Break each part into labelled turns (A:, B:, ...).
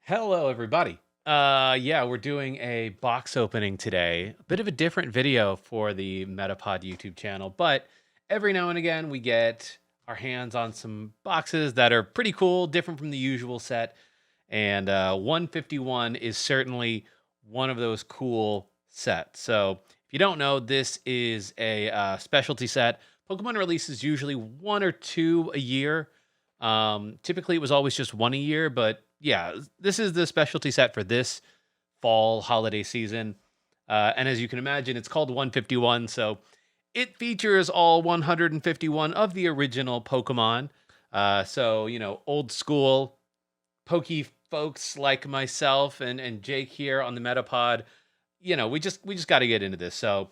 A: Hello, everybody. Yeah, we're doing a box opening today. A bit of a different video for the Metapod YouTube channel, but every now and again we get our hands on some boxes that are pretty cool, different from the usual set. And 151 is certainly one of those cool sets. So if you don't know, this is a specialty set. Pokemon releases usually one or two a year. Typically, it was always just one a year, but yeah, this is the specialty set for this fall holiday season. And as you can imagine, it's called 151, so it features all 151 of the original Pokemon. Old school pokey folks like myself and Jake here on the Metapod. We just got to get into this. So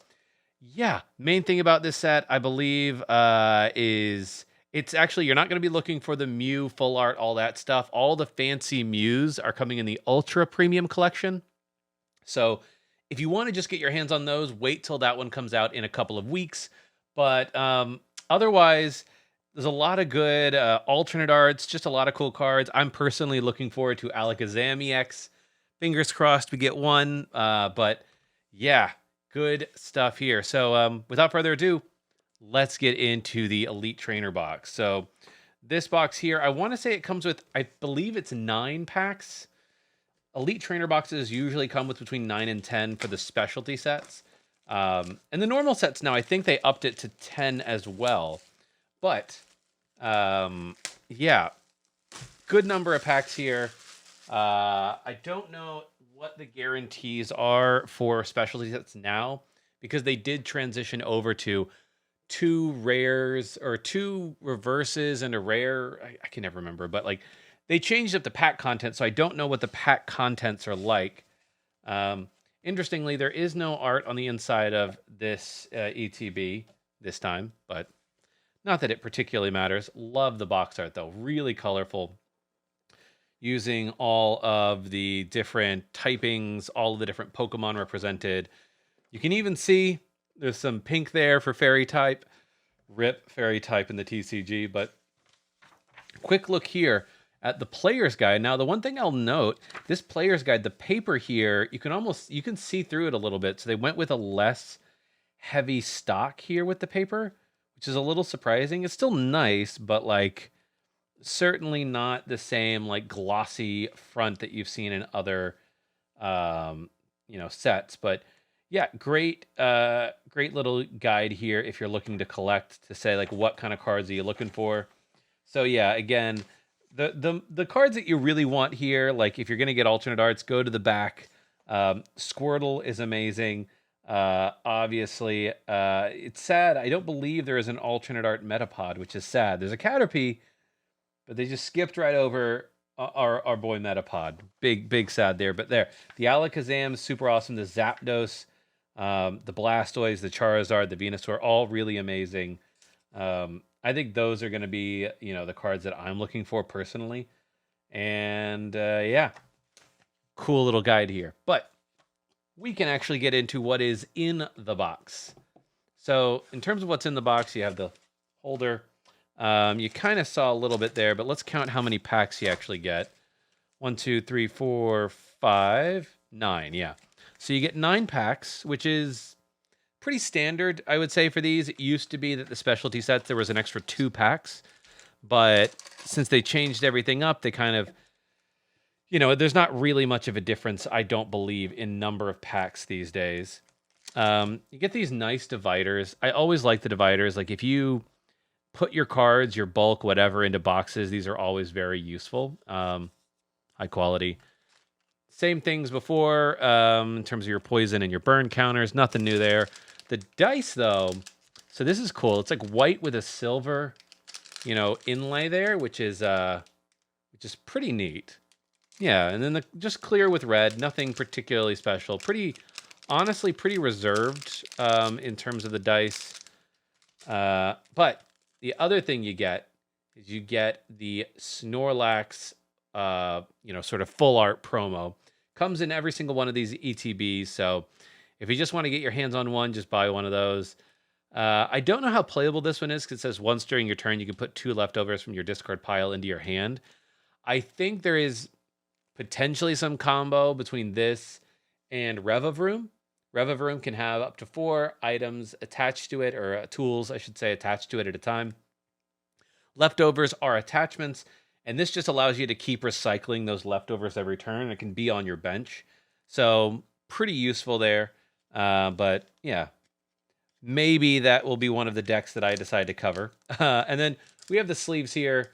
A: yeah, main thing about this set, I believe, is it's actually you're not going to be looking for the Mew full art, all that stuff. All the fancy Mews are coming in the Ultra Premium collection. So if you want to just get your hands on those, wait till that one comes out in a couple of weeks. But otherwise, there's a lot of good alternate arts, just a lot of cool cards. I'm personally looking forward to Alakazam EX. Fingers crossed we get one. But yeah, good stuff here. So without further ado, let's get into the Elite Trainer box. So this box here, I want to say it comes with, I believe it's 9 packs. Elite Trainer boxes usually come with between 9 and 10 for the specialty sets. And the normal sets now, I think they upped it to 10 as well. But, yeah, good number of packs here. I don't know what the guarantees are for specialty sets now, because they did transition over to 2 rares or 2 reverses and a rare. I can never remember, but like they changed up the pack content, so I don't know what the pack contents are like. Interestingly, there is no art on the inside of this ETB this time, but not that it particularly matters. Love the box art though, really colorful, using all of the different typings, all of the different Pokemon represented. You can even see there's some pink there for fairy type. Rip fairy type in the TCG. But quick look here at the player's guide. Now, the one thing I'll note, this player's guide, the paper here, you can see through it a little bit. So they went with a less heavy stock here with the paper, which is a little surprising. It's still nice, but like certainly not the same like glossy front that you've seen in other sets. But yeah, great little guide here if you're looking to collect, to say like what kind of cards are you looking for. So yeah, again, the cards that you really want here, like if you're gonna get alternate arts, go to the back. Squirtle is amazing. Obviously, it's sad. I don't believe there is an alternate art Metapod, which is sad. There's a Caterpie, but they just skipped right over our boy Metapod. Big sad there. But there, the Alakazam is super awesome. The Zapdos, the Blastoise, the Charizard, the Venusaur, all really amazing. I think those are going to be, the cards that I'm looking for personally. And yeah, cool little guide here. But we can actually get into what is in the box. So in terms of what's in the box, you have the holder. You kind of saw a little bit there, but let's count how many packs you actually get. 1, 2, 3, 4, 5, 9. Yeah. So you get 9 packs, which is pretty standard, I would say, for these. It used to be that the specialty sets, there was an extra 2 packs. But since they changed everything up, they kind of, there's not really much of a difference, I don't believe, in number of packs these days. You get these nice dividers. I always like the dividers. Like if you put your cards, your bulk, whatever, into boxes, these are always very useful. High quality. Same things before in terms of your poison and your burn counters. Nothing new there. The dice, though, so this is cool. It's like white with a silver, inlay there, which is pretty neat. Yeah, and then just clear with red. Nothing particularly special. Honestly, pretty reserved in terms of the dice. But the other thing you get is you get the Snorlax, sort of full art promo. Comes in every single one of these ETBs. So if you just want to get your hands on one, just buy one of those. I don't know how playable this one is, because it says once during your turn, you can put 2 leftovers from your discard pile into your hand. I think there is potentially some combo between this and Rev of Room. Rev of Room can have up to 4 items attached to it, or tools, I should say, attached to it at a time. Leftovers are attachments, and this just allows you to keep recycling those leftovers every turn. It can be on your bench. So pretty useful there. But yeah, maybe that will be one of the decks that I decide to cover. And then we have the sleeves here.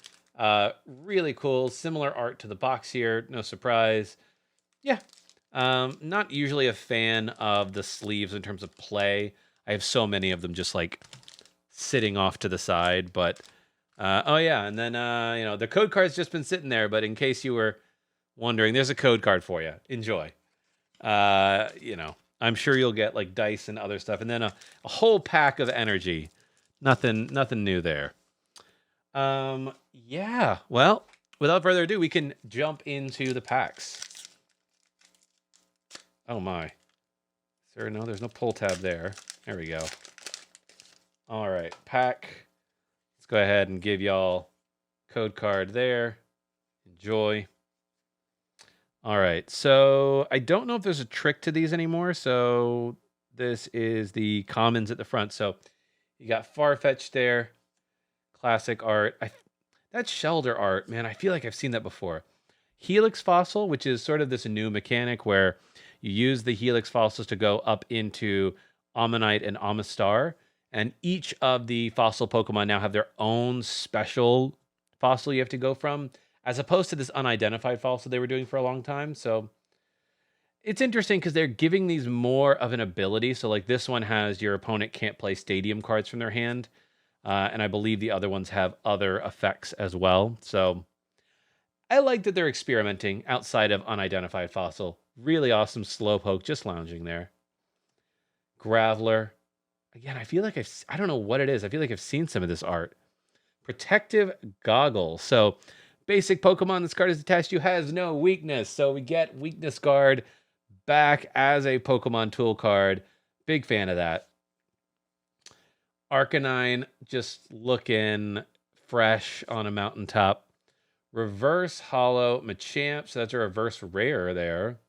A: Really cool. Similar art to the box here. No surprise. Yeah. Not usually a fan of the sleeves in terms of play. I have so many of them just like sitting off to the side. But, oh yeah. And then, the code card's just been sitting there. But in case you were wondering, there's a code card for you. Enjoy. I'm sure you'll get like dice and other stuff. And then a whole pack of energy. Nothing new there. Yeah. Well, without further ado, we can jump into the packs. Oh my. No, there's no pull tab there. There we go. All right, pack. Let's go ahead and give y'all code card there. Enjoy. All right, so I don't know if there's a trick to these anymore. So this is the commons at the front. So you got Farfetch'd there. Classic art. That Shelter art, man, I feel like I've seen that before. Helix Fossil, which is sort of this new mechanic where you use the Helix Fossils to go up into Ammonite and Amistar, and each of the fossil Pokemon now have their own special fossil you have to go from, as opposed to this unidentified fossil they were doing for a long time. So it's interesting because they're giving these more of an ability. So like this one has your opponent can't play stadium cards from their hand. And I believe the other ones have other effects as well. So I like that they're experimenting outside of unidentified fossil. Really awesome Slowpoke just lounging there. Graveler. Again, I feel like I don't know what it is. I feel like I've seen some of this art. Protective Goggle. So basic Pokemon this card is attached to has no weakness. So we get Weakness Guard back as a Pokemon tool card. Big fan of that. Arcanine just looking fresh on a mountaintop. Reverse Hollow Machamp. So that's a reverse rare there.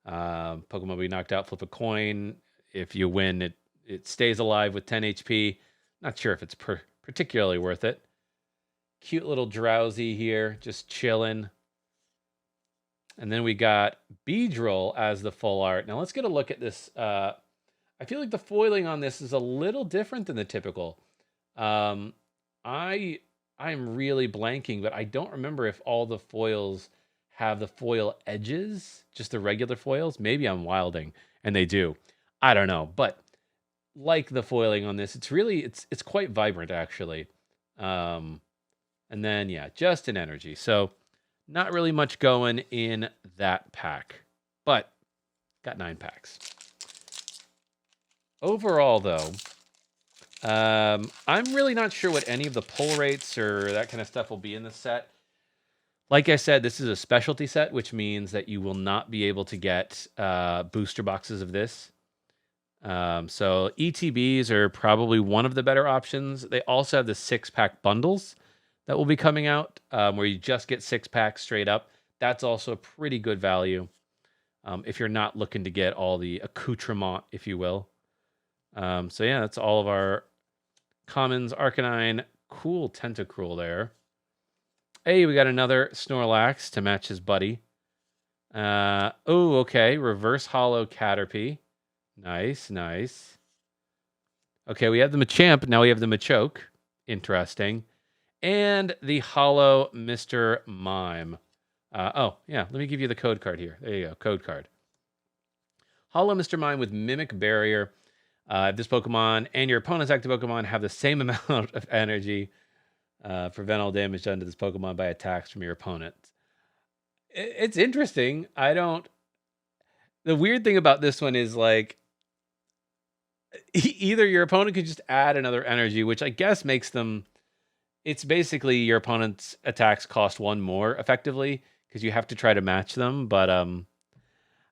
A: Pokemon will be knocked out. Flip a coin. If you win, it stays alive with 10 HP. Not sure if it's particularly worth it. Cute little Drowsy here, just chilling. And then we got Beedrill as the full art. Now let's get a look at this. I feel like the foiling on this is a little different than the typical. I'm really blanking, but I don't remember if all the foils have the foil edges, just the regular foils. Maybe I'm wilding, and they do. I don't know, but like the foiling on this, it's quite vibrant actually. And then yeah, just an energy. So not really much going in that pack, but got 9 packs. Overall, though, I'm really not sure what any of the pull rates or that kind of stuff will be in the set. Like I said, this is a specialty set, which means that you will not be able to get booster boxes of this. So ETBs are probably one of the better options. They also have the 6-pack bundles that will be coming out, where you just get 6 packs straight up. That's also a pretty good value if you're not looking to get all the accoutrement, if you will. So yeah, that's all of our commons. Arcanine, cool Tentacruel there. Hey, we got another Snorlax to match his buddy. Okay, Reverse Hollow Caterpie. Nice. Okay, we have the Machamp. Now we have the Machoke. Interesting. And the Hollow Mr. Mime. Yeah, let me give you the code card here. There you go, code card. Hollow Mr. Mime with Mimic Barrier. If this Pokemon and your opponent's active Pokemon have the same amount of energy, prevent all damage done to this Pokemon by attacks from your opponent. It's interesting. The weird thing about this one is like, either your opponent could just add another energy, which I guess makes them, it's basically your opponent's attacks cost 1 more effectively because you have to try to match them. But I don't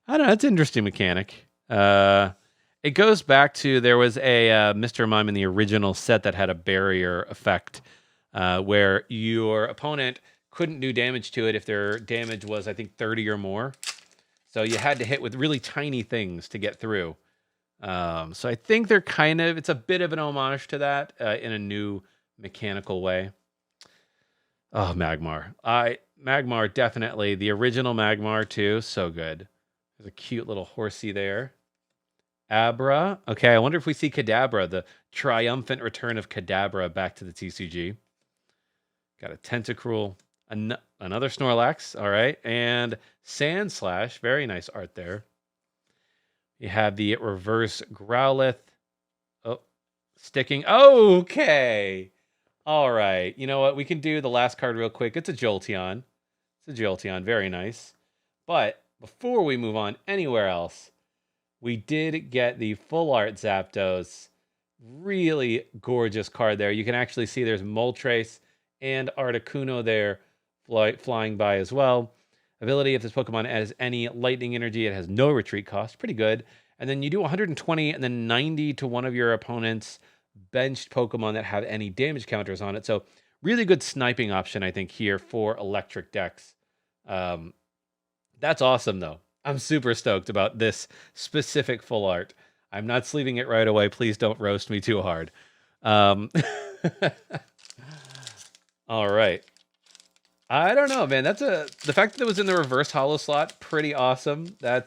A: know. It's an interesting mechanic. It goes back to, there was a Mr. Mime in the original set that had a barrier effect where your opponent couldn't do damage to it if their damage was, I think, 30 or more. So you had to hit with really tiny things to get through. So I think they're it's a bit of an homage to that in a new mechanical way. Oh, Magmar. Magmar, definitely. The original Magmar, too. So good. There's a cute little horsey there. Abra. Okay, I wonder if we see Kadabra, the triumphant return of Kadabra back to the TCG. Got a Tentacruel. Another Snorlax. All right. And Sandslash. Very nice art there. You have the reverse Growlithe. Oh, sticking. Okay. All right. You know what? We can do the last card real quick. It's a Jolteon. It's a Jolteon. Very nice. But before we move on anywhere else, we did get the full art Zapdos. Really gorgeous card there. You can actually see there's Moltres and Articuno there flying by as well. Ability, if this Pokemon has any lightning energy, it has no retreat cost. Pretty good. And then you do 120 and then 90 to one of your opponent's benched Pokemon that have any damage counters on it. So really good sniping option, I think, here for electric decks. That's awesome, though. I'm super stoked about this specific full art. I'm not sleeving it right away. Please don't roast me too hard. All right. I don't know, man. The fact that it was in the reverse holo slot, pretty awesome. I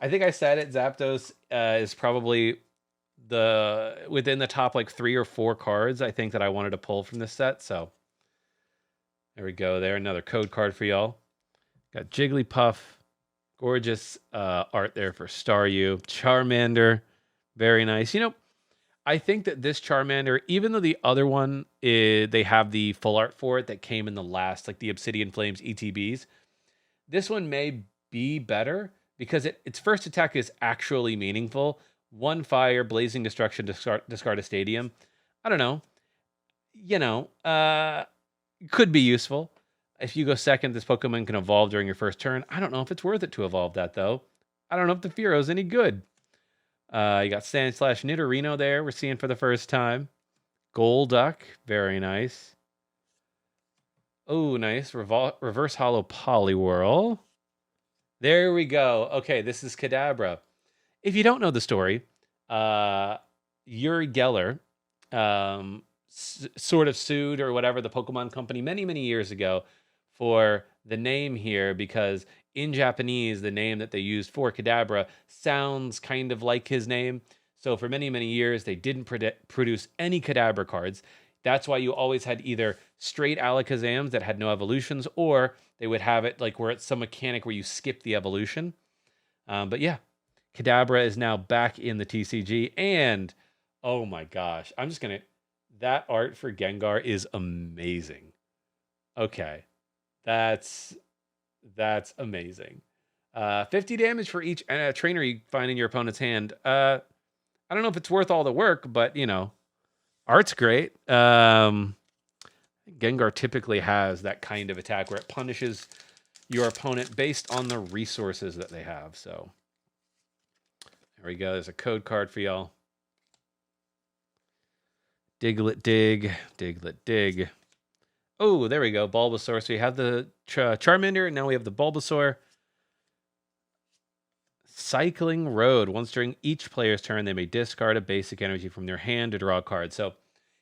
A: think I said it. Zapdos is probably within the top like 3 or 4 cards I think that I wanted to pull from this set. So there we go. There, another code card for y'all. Got Jigglypuff. Gorgeous art there for Staryu. Charmander, very nice. I think that this Charmander, even though the other one, they have the full art for it that came in the last, like the Obsidian Flames ETBs, this one may be better because its first attack is actually meaningful. 1 fire, blazing destruction, discard a stadium. I don't know. Could be useful. If you go second, this Pokemon can evolve during your first turn. I don't know if it's worth it to evolve that, though. I don't know if the Fearo's any good. You got Sandslash Nidorino there, we're seeing for the first time. Golduck, very nice. Oh, nice. Reverse Holo Poliwhirl. There we go. Okay, this is Kadabra. If you don't know the story, Uri Geller sort of sued or whatever the Pokemon company many, many years ago for the name here because in Japanese, the name that they used for Kadabra sounds kind of like his name. So for many, many years, they didn't produce any Kadabra cards. That's why you always had either straight Alakazams that had no evolutions, or they would have it like where it's some mechanic where you skip the evolution. But yeah, Kadabra is now back in the TCG. And, oh my gosh, that art for Gengar is amazing. Okay. That's amazing. 50 damage for each trainer you find in your opponent's hand. I don't know if it's worth all the work, but art's great. Gengar typically has that kind of attack where it punishes your opponent based on the resources that they have. So there we go. There's a code card for y'all. Diglett dig, Diglett dig. Oh, there we go. Bulbasaur. So you have the Charmander, and now we have the Bulbasaur. Cycling Road. Once during each player's turn, they may discard a basic energy from their hand to draw a card. So,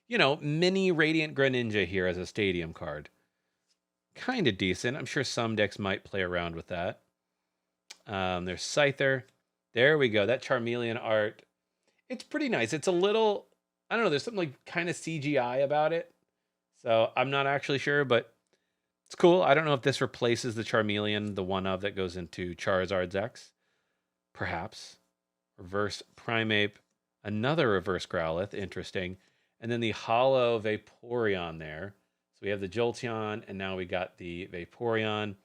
A: mini Radiant Greninja here as a stadium card. Kind of decent. I'm sure some decks might play around with that. There's Scyther. There we go. That Charmeleon art. It's pretty nice. It's a little, I don't know, there's something like kind of CGI about it. So I'm not actually sure, but it's cool. I don't know if this replaces the Charmeleon, the one of that goes into Charizard's X. Perhaps. Reverse Primeape. Another reverse Growlithe. Interesting. And then the Holo Vaporeon there. So we have the Jolteon, and now we got the Vaporeon.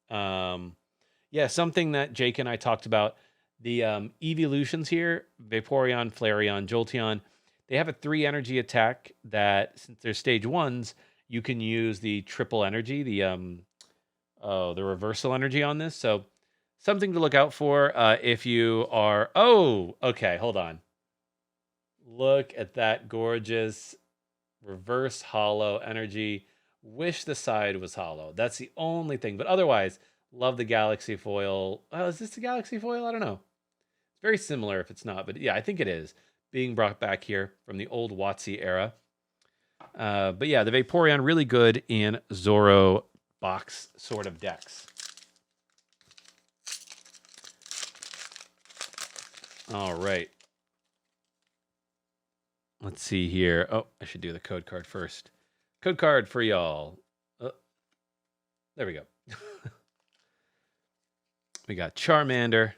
A: Yeah, something that Jake and I talked about. The evolutions here, Vaporeon, Flareon, Jolteon, they have a 3 energy attack that, since they're stage 1s, you can use the triple energy, the reversal energy on this. So something to look out for if you are... Oh, okay, hold on. Look at that gorgeous reverse holo energy Wish the side was hollow. That's the only thing. But otherwise, love the Galaxy foil. Is this the Galaxy foil? I don't know. It's very similar if it's not. But yeah, I think it is. Being brought back here from the old WotC era. But yeah, the Vaporeon really good in Zoro box sort of decks. All right. Let's see here. Oh, I should do the code card first. Code card for y'all. There we go. We got Charmander,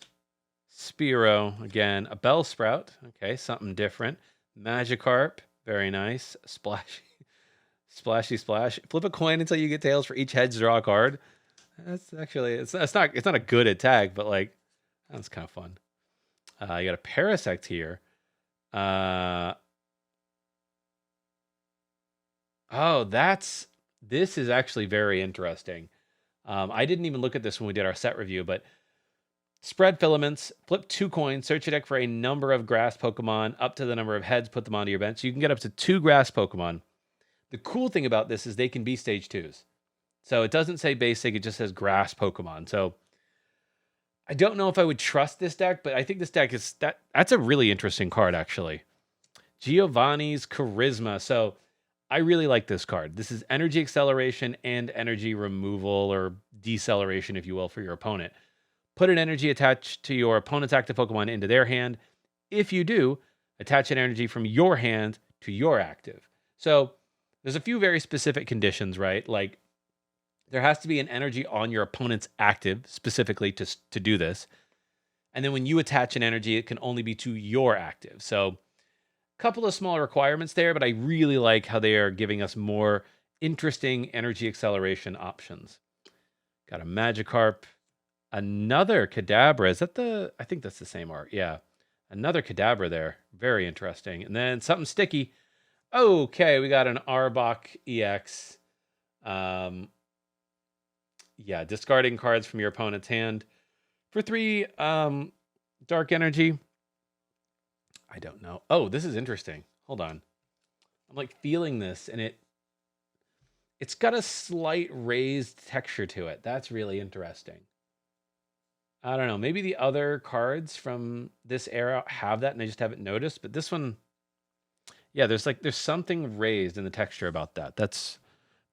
A: Spearow, again, a Bellsprout. Okay, something different. Magikarp, very nice. Splashy Splash. Flip a coin until you get tails for each heads. Draw a card. That's actually it's not a good attack, but like that's kind of fun. You got a Parasect here. This is actually very interesting. I didn't even look at this when we did our set review, but spread filaments, flip 2 coins, search your deck for a number of grass Pokemon up to the number of heads, put them onto your bench. So you can get up to 2 grass Pokemon. The cool thing about this is they can be stage 2s. So it doesn't say basic, it just says grass Pokemon. So I don't know if I would trust this deck, but I think this deck is that's a really interesting card, actually. Giovanni's Charisma. So I really like this card. This is energy acceleration and energy removal or deceleration, if you will, for your opponent. Put an energy attached to your opponent's active Pokemon into their hand. If you do, attach an energy from your hand to your active. So there's a few very specific conditions, right? Like there has to be an energy on your opponent's active specifically to do this. And then when you attach an energy, it can only be to your active. So couple of small requirements there, but I really like how they are giving us more interesting energy acceleration options. Got a Magikarp, another Kadabra. Is that I think that's the same art. Yeah. Another Kadabra there. Very interesting. And then something sticky. Okay, we got an Arbok EX. Yeah, discarding cards from your opponent's hand for 3 dark energy. I don't know. Oh, this is interesting. Hold on. I'm like feeling this and it's got a slight raised texture to it. That's really interesting. I don't know. Maybe the other cards from this era have that and I just haven't noticed, but this one, yeah, there's something raised in the texture about that. That's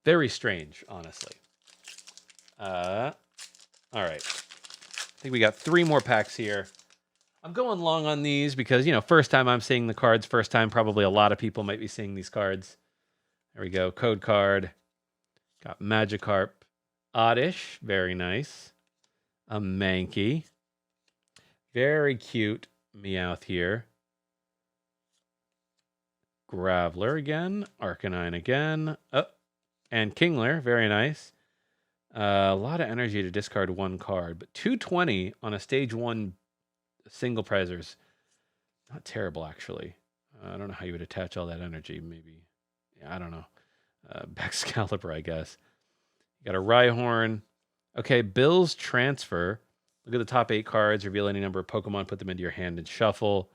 A: very strange, honestly. All right. I think we got 3 more packs here. I'm going long on these because, first time I'm seeing the cards, first time probably a lot of people might be seeing these cards. There we go. Code card. Got Magikarp. Oddish. Very nice. A Mankey. Very cute Meowth here. Graveler again. Arcanine again. Oh, and Kingler. Very nice. A lot of energy to discard 1 card, but 220 on a stage 1 single prizers. Not terrible, actually. I don't know how you would attach all that energy. Maybe, yeah, I don't know. Baxcalibur, I guess. You got a Rhyhorn. Okay, Bill's Transfer. Look at the top 8 cards. Reveal any number of Pokemon. Put them into your hand and shuffle.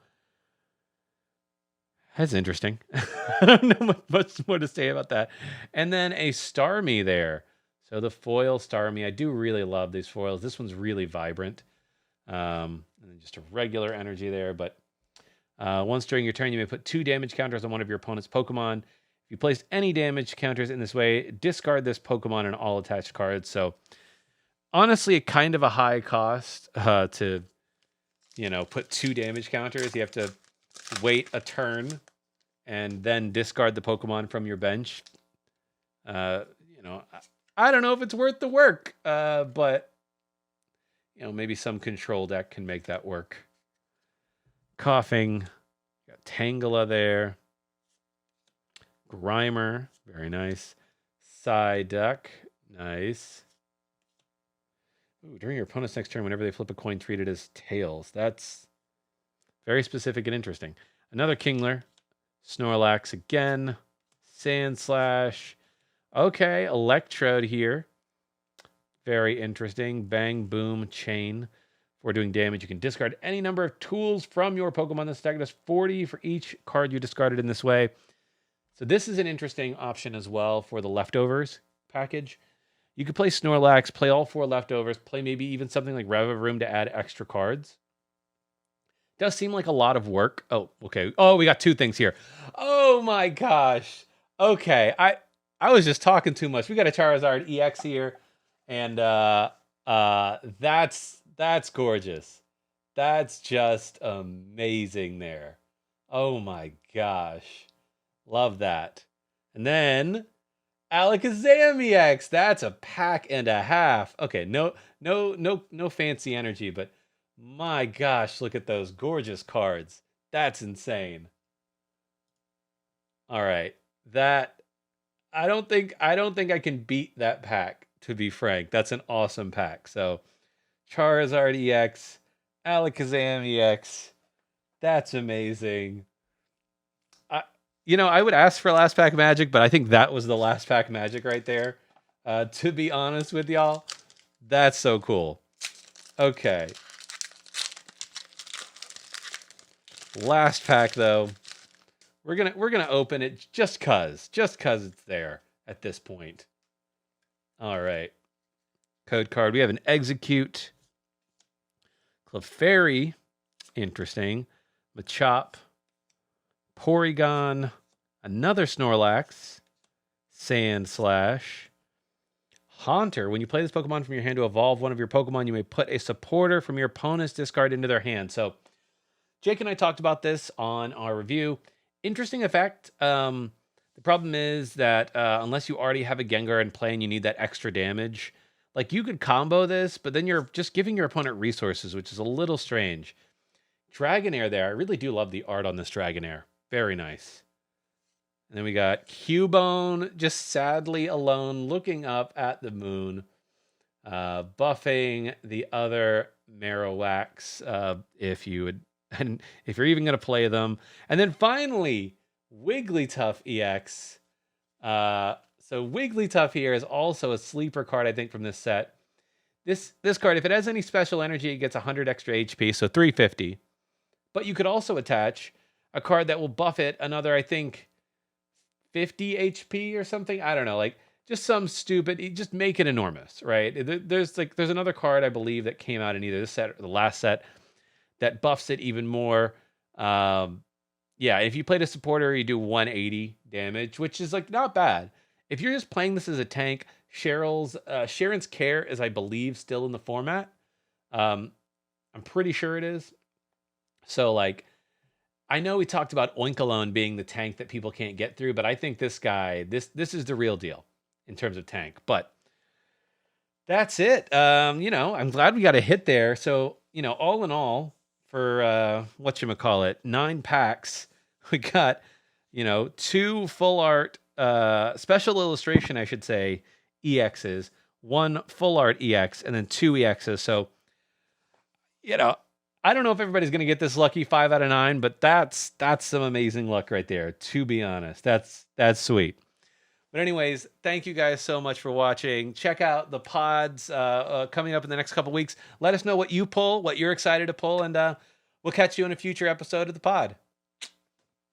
A: That's interesting. I don't know much more to say about that. And then a Starmie there. So the foil Starmie. I do really love these foils. This one's really vibrant. And then just a regular energy there. But once during your turn, you may put 2 damage counters on one of your opponent's Pokemon. If you place any damage counters in this way, discard this Pokemon and all attached cards. So honestly, kind of a high cost to, put 2 damage counters. You have to wait a turn and then discard the Pokemon from your bench. I don't know if it's worth the work, but maybe some control deck can make that work. Coughing. Got Tangela there. Grimer. Very nice. Psyduck. Nice. Ooh, during your opponent's next turn, whenever they flip a coin, treat it as tails. That's very specific and interesting. Another Kingler. Snorlax again. Sandslash. Okay, Electrode here. Very interesting. Bang, boom, chain. For doing damage, you can discard any number of tools from your Pokemon. This deck does 40 for each card you discarded in this way. So this is an interesting option as well for the leftovers package. You could play Snorlax, play all 4 leftovers, play maybe even something like Rev of Room to add extra cards. Does seem like a lot of work. Oh, okay. Oh, we got 2 things here. Oh my gosh. Okay, I was just talking too much. We got a Charizard EX here, and that's gorgeous. That's just amazing there. Oh my gosh. Love that. And then Alakazam EX. That's a pack and a half. Okay, no fancy energy, but my gosh, look at those gorgeous cards. That's insane. All right. That I don't think I can beat that pack, to be frank. That's an awesome pack. So Charizard EX, Alakazam EX. That's amazing. I would ask for last pack magic, but I think that was the last pack magic right there. To be honest with y'all, that's so cool. Okay. Last pack though. We're gonna open it just cause it's there at this point. All right. Code card. We have an Execute, Clefairy, interesting, Machop, Porygon, another Snorlax, Sandslash, Haunter. When you play this Pokemon from your hand to evolve one of your Pokemon, you may put a supporter from your opponent's discard into their hand. So Jake and I talked about this on our review. Interesting effect. The problem is that unless you already have a Gengar in play and you need that extra damage, like you could combo this, but then you're just giving your opponent resources, which is a little strange. Dragonair there. I really do love the art on this Dragonair. Very nice. And then we got Cubone just sadly alone looking up at the moon, buffing the other Marowaks if you would, and if you're even going to play them. And then finally, Wigglytuff EX. So Wigglytuff here is also a sleeper card, I think, from this set. This card, if it has any special energy, it gets 100 extra HP, so 350. But you could also attach a card that will buff it another, I think, 50 HP or something. I don't know, like just some stupid. Just make it enormous, right? There's another card I believe that came out in either this set or the last set that buffs it even more. Yeah, if you played a supporter, you do 180 damage, which is like not bad. If you're just playing this as a tank, Sharon's Care is, I believe, still in the format. I'm pretty sure it is. So like, I know we talked about Oinkologne being the tank that people can't get through, but I think this guy, this is the real deal in terms of tank. But that's it. I'm glad we got a hit there. So, all in all, for whatchamacallit, 9 packs, we got, 2 full art, special illustration, I should say, EXs, 1 full art EX, and then 2 EXs. So, I don't know if everybody's going to get this lucky 5 out of 9, but that's some amazing luck right there, to be honest. That's sweet. But anyways, thank you guys so much for watching. Check out the pods coming up in the next couple weeks. Let us know what you pull, what you're excited to pull, and we'll catch you in a future episode of the pod.